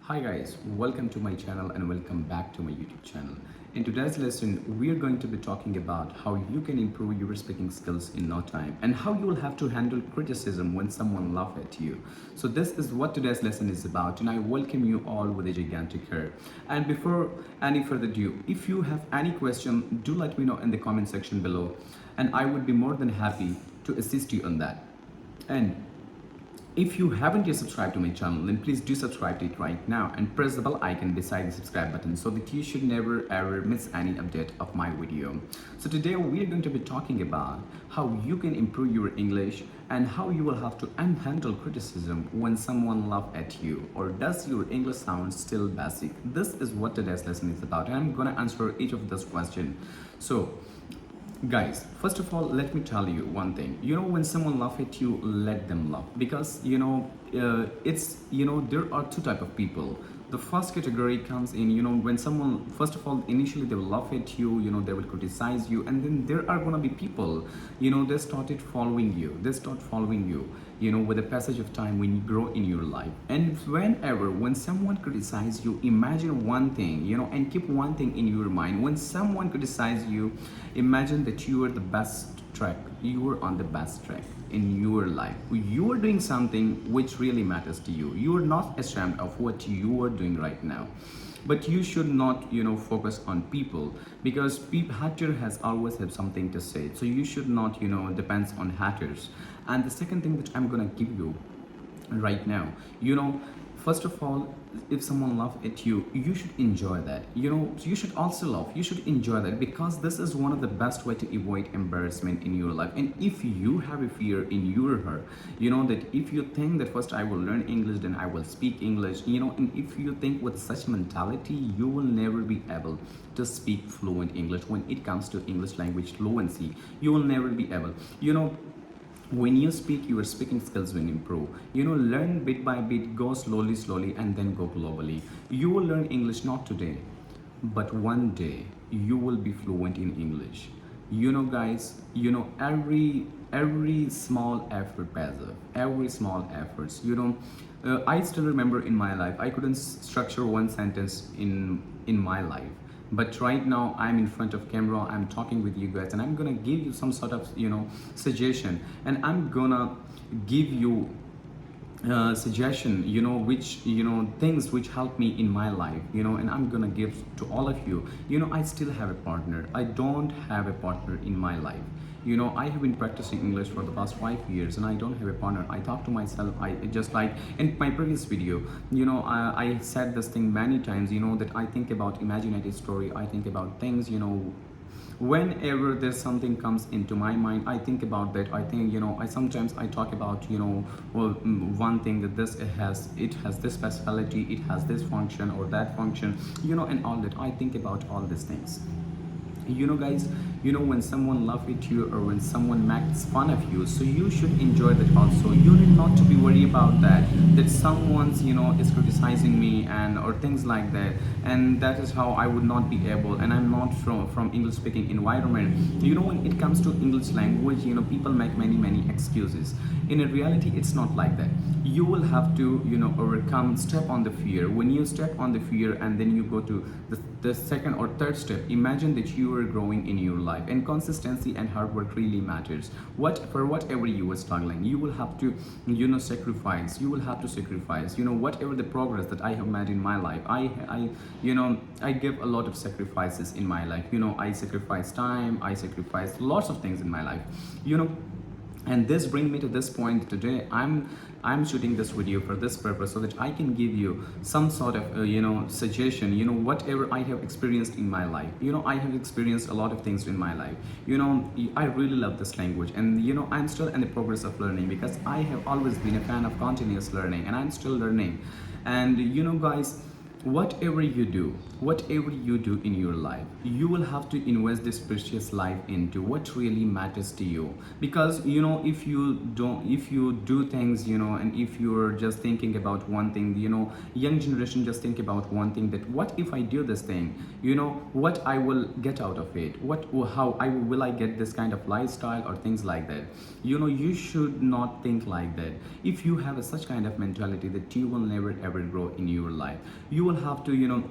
Hi guys, welcome to my channel and welcome back to my YouTube channel. In today's lesson, we are going to be talking about how you can improve your speaking skills in no time and how you will have to handle criticism when someone laughs at you. So this is what today's lesson is about, and I welcome you all with a gigantic care. And before any further ado, if you have any question, do let me know in the comment section below and I would be more than happy to assist you on that. And if you haven't yet subscribed to my channel, then please do subscribe to it right now and press the bell icon beside the subscribe button so that you should never ever miss any update of my video. So today we are going to be talking about how you can improve your English and how you will have to handle criticism when someone laughs at you, or does your English sound still basic? This is what today's lesson is about, and I'm gonna answer each of those questions. So guys, first of all, let me tell you one thing. When someone laughs at you, let them laugh, because there are two type of people. The first category comes in, when someone, first of all, initially they will laugh at you, they will criticize you, and then there are gonna be people, they start following you, with the passage of time when you grow in your life. And when someone criticizes you, imagine one thing, and keep one thing in your mind. When someone criticizes you, imagine that you are the best track, you are on the best track in your life. You are doing something which really matters to you. You are not ashamed of what you are doing right now. But you should not, focus on people, because hater has always have something to say. So you should not, depends on haters. And the second thing that I'm gonna give you right now, first of all, if someone laughs at you, you should enjoy that. You should also laugh, you should enjoy that, because this is one of the best way to avoid embarrassment in your life. And if you have a fear in your heart, that if you think that first I will learn English, then I will speak English, and if you think with such mentality, you will never be able to speak fluent English. When it comes to English language fluency, you will never be able. When you speak, your speaking skills will improve. Learn bit by bit, go slowly, and then go globally. You will learn English not today, but one day you will be fluent in English. Guys, every small effort pays off. Every small efforts. I still remember in my life, I couldn't structure one sentence in my life. But right now I'm in front of camera, I'm talking with you guys, and I'm gonna give you some sort of suggestion, and I'm gonna give you suggestion, which things which help me in my life, and I'm gonna give to all of you. I still have a partner. I don't have a partner in my life. I have been practicing English for the past 5 years, and I don't have a partner. I talk to myself. I just like in my previous video, I said this thing many times, that I think about imaginative story. I think about things, whenever there's something comes into my mind, I think about that. I think, I sometimes I talk about, one thing that it has this speciality, it has this function or that function, and all that. I think about all these things. Guys, when someone laughs at you or when someone makes fun of you, so you should enjoy that also. You need not to be worried about that someone's is criticizing me and or things like that, and that is how I would not be able, and I'm not from English speaking environment. When it comes to English language, people make many excuses. In reality, it's not like that. You will have to overcome, step on the fear. When you step on the fear and then you go to the second or third step, imagine that you are growing in your life, and consistency and hard work really matters. For whatever you are struggling, you will have to sacrifice. You will have to sacrifice, whatever the progress that I have made in my life. I give a lot of sacrifices in my life. I sacrifice time, I sacrifice lots of things in my life, and this brings me to this point today. I'm shooting this video for this purpose, so that I can give you some sort of suggestion, whatever I have experienced in my life. I have experienced a lot of things in my life. I really love this language, and I'm still in the progress of learning, because I have always been a fan of continuous learning, and I'm still learning. And guys, whatever you do in your life, you will have to invest this precious life into what really matters to you. Because if you do things, and if you're just thinking about one thing, young generation just think about one thing, that what if I do this thing, what I will get out of it, how I will I get this kind of lifestyle or things like that. You should not think like that. If you have such kind of mentality, that you will never ever grow in your life. You will have to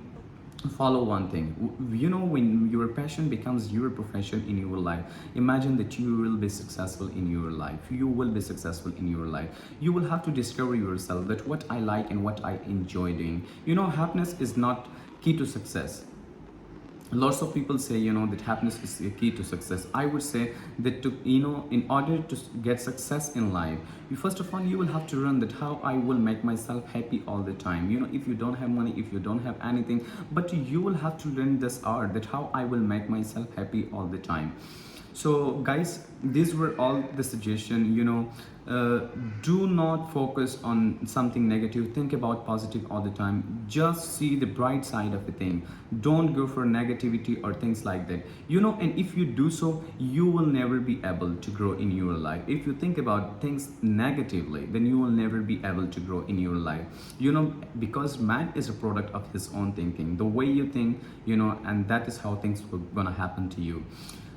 follow one thing. When your passion becomes your profession in your life, imagine that you will be successful in your life. You will be successful in your life. You will have to discover yourself, that what I like and what I enjoy doing. Happiness is not key to success. Lots of people say that happiness is the key to success. I would say that in order to get success in life, first of all you will have to learn that how I will make myself happy all the time. If you don't have money, if you don't have anything, but you will have to learn this art, that how I will make myself happy all the time. So guys, these were all the suggestion. Do not focus on something negative. Think about positive all the time. Just see the bright side of the thing. Don't go for negativity or things like that. And if you do so, you will never be able to grow in your life. If you think about things negatively, then you will never be able to grow in your life. Because man is a product of his own thinking. The way you think, and that is how things are gonna happen to you.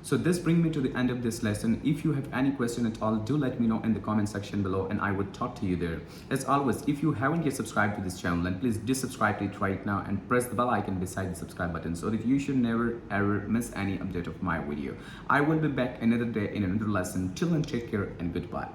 So this brings me to the end of this lesson. If you have any question at all, do let me know in the comment section below, and I would talk to you there. As always, if you haven't yet subscribed to this channel, then please do subscribe to it right now and press the bell icon beside the subscribe button, so that you should never ever miss any update of my video. I will be back another day in another lesson. Till then, take care and goodbye.